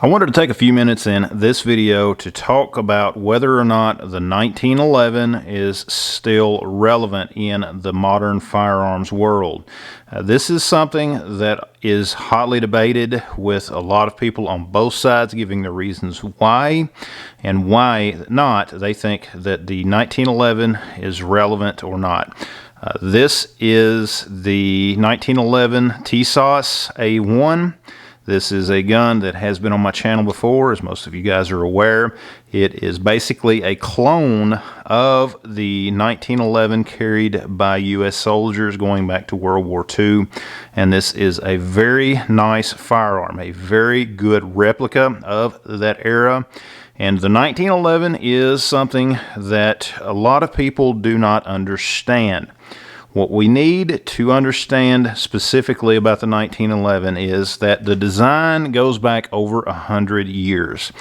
I wanted to take a few minutes in this video to talk about whether or not the 1911 is still relevant in the modern firearms world. This is something that is hotly debated, with a lot of people on both sides giving their reasons why and why not they think that the 1911 is relevant or not. This is the 1911 TSOS A1. This is a gun that has been on my channel before, as most of you guys are aware. It is basically a clone of the 1911 carried by U.S. soldiers going back to World War II. And this is a very nice firearm, a very good replica of that era. And the 1911 is something that a lot of people do not understand. What we need to understand specifically about the 1911 is that the design goes back over 100 years.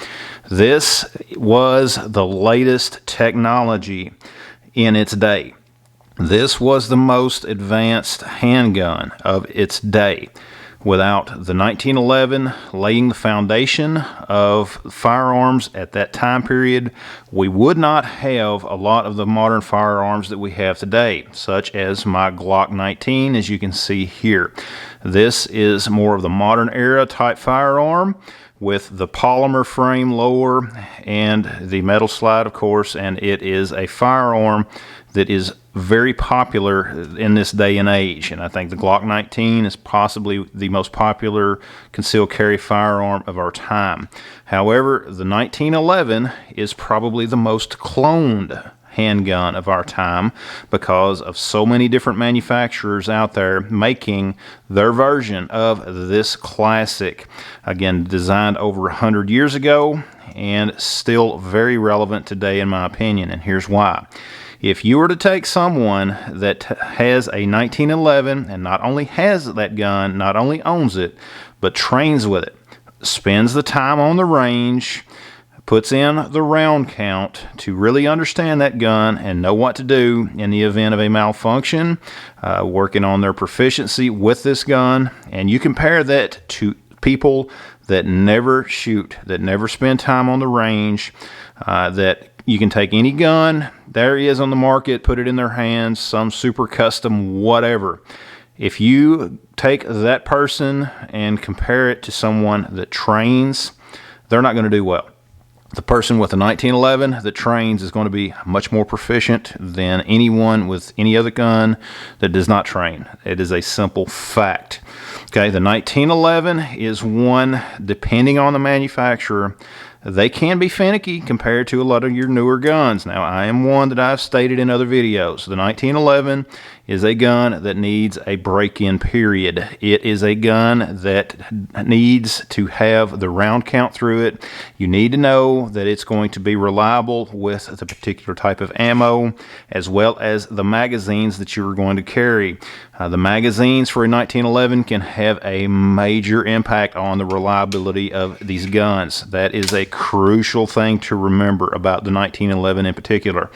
This was the latest technology in its day. This was the most advanced handgun of its day. Without the 1911 laying the foundation of firearms at that time period, we would not have a lot of the modern firearms that we have today, such as my Glock 19, as you can see here. This is more of the modern era type firearm with the polymer frame lower and the metal slide, of course, and it is a firearm that is very popular in this day and age. And I think the Glock 19 is possibly the most popular concealed carry firearm of our time. However, the 1911 is probably the most cloned handgun of our time because of so many different manufacturers out there making their version of this classic. Again, designed over 100 years ago and still very relevant today, in my opinion, and here's why. If you were to take someone that has a 1911 and not only has that gun, not only owns it, but trains with it, spends the time on the range, puts in the round count to really understand that gun and know what to do in the event of a malfunction, working on their proficiency with this gun, and you compare that to people that never shoot, that never spend time on the range, that you can take any gun there is on the market, put it in their hands, some super custom whatever. If you take that person and compare it to someone that trains, they're not going to do well. The person with a 1911 that trains is going to be much more proficient than anyone with any other gun that does not train. It is a simple fact. Okay, the 1911 is one, depending on the manufacturer, they can be finicky compared to a lot of your newer guns. Now, I am one that I've stated in other videos. The 1911 is a gun that needs a break-in period. It is a gun that needs to have the round count through it. You need to know that it's going to be reliable with the particular type of ammo, as well as the magazines that you are going to carry. The magazines for a 1911 can have a major impact on the reliability of these guns. That is a crucial thing to remember about the 1911 in particular.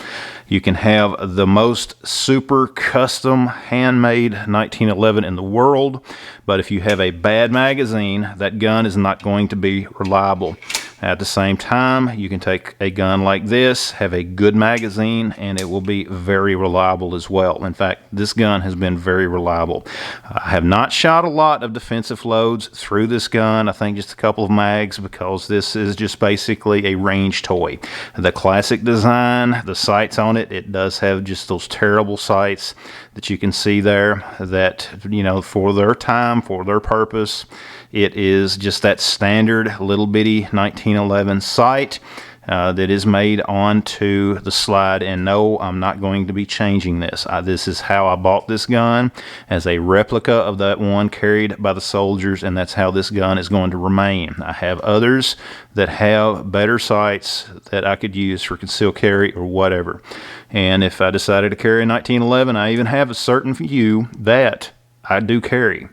You can have the most super custom handmade 1911 in the world, but if you have a bad magazine, that gun is not going to be reliable. At the same time, you can take a gun like this, have a good magazine, and it will be very reliable as well. In fact, this gun has been very reliable. I have not shot a lot of defensive loads through this gun. I think just a couple of mags, because this is just basically a range toy. The classic design, the sights on it, it does have just those terrible sights that you can see there that, you know, for their time, for their purpose, it is just that standard little bitty 1911 sight that is made onto the slide. And no, I'm not going to be changing this. This is how I bought this gun, as a replica of that one carried by the soldiers, and that's how this gun is going to remain. I have others that have better sights that I could use for concealed carry or whatever. And if I decided to carry a 1911, I even have a certain few that I do carry.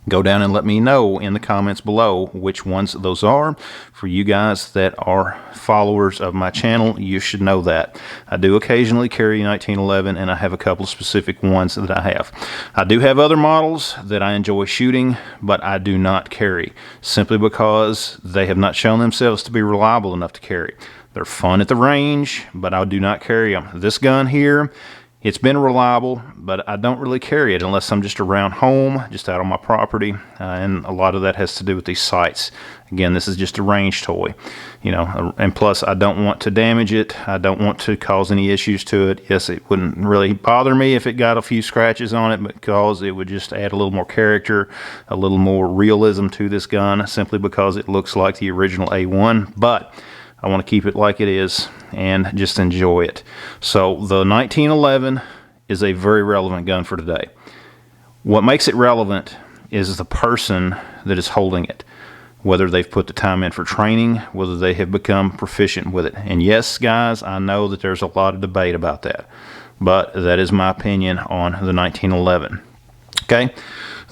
Go down and let me know in the comments below which ones those are. For you guys that are followers of my channel, you should know that. I do occasionally carry 1911, and I have a couple of specific ones that I have. I do have other models that I enjoy shooting, but I do not carry, simply because they have not shown themselves to be reliable enough to carry. They're fun at the range, but I do not carry them. This gun here, it's been reliable, but I don't really carry it unless I'm just around home, just out on my property, and a lot of that has to do with these sights. Again, this is just a range toy, you know, and plus I don't want to damage it. I don't want to cause any issues to it. Yes, it wouldn't really bother me if it got a few scratches on it, because it would just add a little more character, a little more realism to this gun, simply because it looks like the original A1, but I want to keep it like it is and just enjoy it. So the 1911 is a very relevant gun for today. What makes it relevant is the person that is holding it, whether they've put the time in for training, whether they have become proficient with it. And yes, guys, I know that there's a lot of debate about that, but that is my opinion on the 1911. Okay,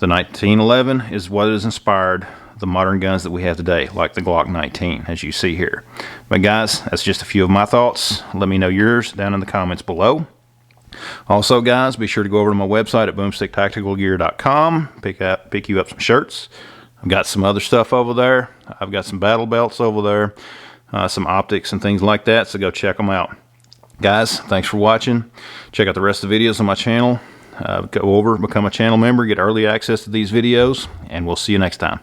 the 1911 is what has inspired the modern guns that we have today, like the Glock 19, as you see here. But guys, that's just a few of my thoughts. Let me know yours down in the comments below. Also, guys, be sure to go over to my website at boomsticktacticalgear.com, pick you up some shirts. I've got some other stuff over there. I've got some battle belts over there, some optics and things like that, so go check them out. Guys, thanks for watching. Check out the rest of the videos on my channel. Go over, become a channel member, get early access to these videos, and we'll see you next time.